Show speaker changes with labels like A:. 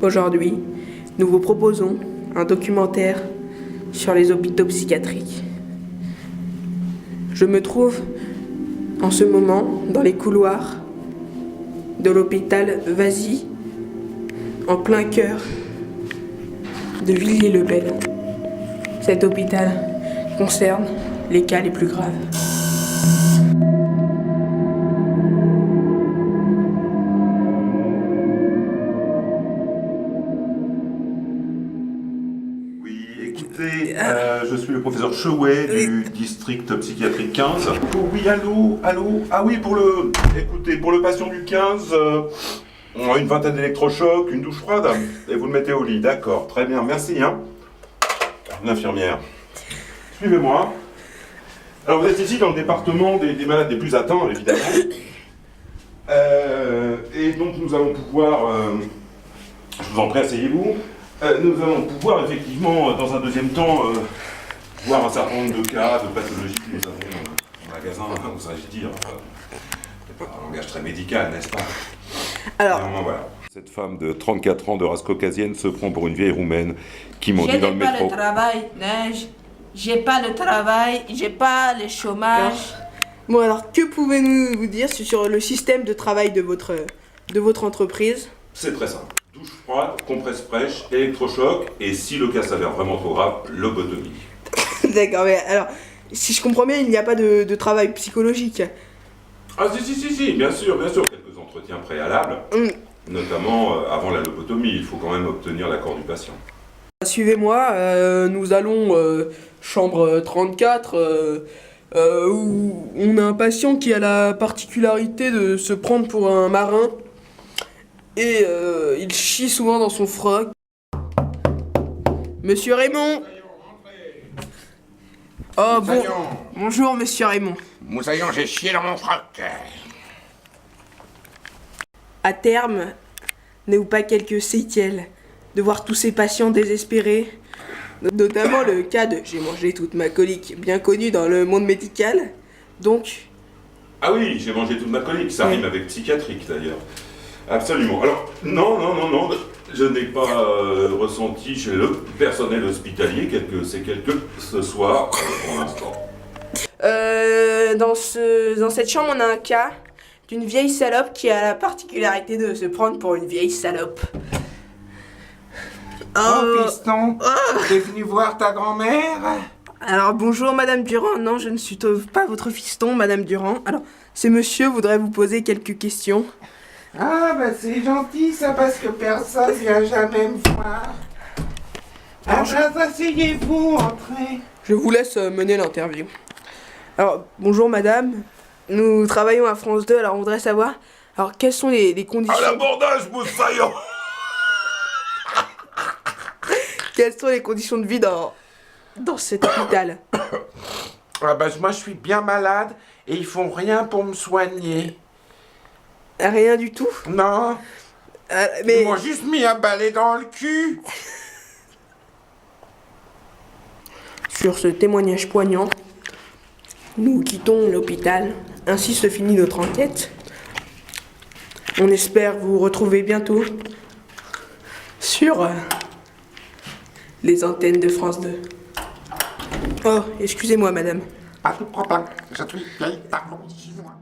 A: Aujourd'hui, nous vous proposons un documentaire sur les hôpitaux psychiatriques. Je me trouve en ce moment dans les couloirs de l'hôpital Vazy, en plein cœur de Villiers-le-Bel. Cet hôpital concerne les cas les plus graves.
B: Oui, écoutez, je suis le professeur Chouet du district psychiatrique 15. Oh, oui, allô. Ah oui, écoutez, pour le patient du 15, une vingtaine d'électrochocs, une douche froide, et vous le mettez au lit. D'accord, très bien, merci. L'infirmière. Suivez-moi. Alors, vous êtes ici dans le département des malades les plus atteints, évidemment. Et donc, nous allons pouvoir... je vous en prie, asseyez-vous. Nous allons pouvoir, effectivement, dans un deuxième temps, voir un certain nombre de cas de pathologie que nous avons au magasin, oserais-je dire. C'est pas un langage très médical, n'est-ce pas?
A: Alors,
B: voilà. Cette femme de 34 ans de race caucasienne se prend pour une vieille roumaine qui m'ont dit dans le métro.
C: J'ai pas le travail, Neige. J'ai pas le travail, j'ai pas le chômage.
A: bon, alors, que pouvez-vous nous dire sur le système de travail de votre entreprise?
B: C'est très simple. Douche froide, compresse fraîche, électrochoc, et si le cas s'avère vraiment trop grave, lobotomie.
A: D'accord, mais alors, si je comprends bien, il n'y a pas de travail psychologique.
B: Ah si, bien sûr, quelques entretiens préalables, notamment avant la lobotomie, il faut quand même obtenir l'accord du patient.
A: Suivez-moi, nous allons chambre 34, où on a un patient qui a la particularité de se prendre pour un marin, et il chie souvent dans son froc. Monsieur Raymond! Oh bon, bonjour Monsieur Raymond.
D: Moussaillon, j'ai chié dans mon froc.
A: À terme, n'avez-vous pas quelques séquelles de voir tous ces patients désespérés, notamment le cas de j'ai mangé toute ma colique, bien connu dans le monde médical, donc...
B: Ah oui, j'ai mangé toute ma colique, ça rime avec psychiatrique d'ailleurs. Absolument. Alors, non, je n'ai pas ressenti chez le personnel hospitalier quelques séquelles que ce soir, pour l'instant.
A: Dans cette chambre, on a un cas d'une vieille salope qui a la particularité de se prendre pour une vieille salope.
D: Oh, fiston, t'es venu voir ta grand-mère?
A: Alors, bonjour Madame Durand. Non, je ne suis pas votre fiston, Madame Durand. Alors, ce monsieur voudrait vous poser quelques questions.
D: Ah, bah c'est gentil ça, parce que personne vient jamais me voir. Alors, asseyez-vous, entrez.
A: Je vous laisse mener l'interview. Alors, bonjour madame, nous travaillons à France 2, alors on voudrait savoir, alors quelles sont les conditions...
B: À l'abordage, Moussaillon!
A: Quelles sont les conditions de vie dans cet hôpital?
D: Ah bah moi je suis bien malade et ils font rien pour me soigner.
A: Rien du tout?
D: Non.
A: Mais...
D: Ils m'ont juste mis un balai dans le cul.
A: Sur ce témoignage poignant, nous quittons l'hôpital. Ainsi se finit notre enquête. On espère vous retrouver bientôt sur les antennes de France 2. Oh, excusez-moi, madame.
D: Pas de problème, je suis vieille, pardon, excuse-moi.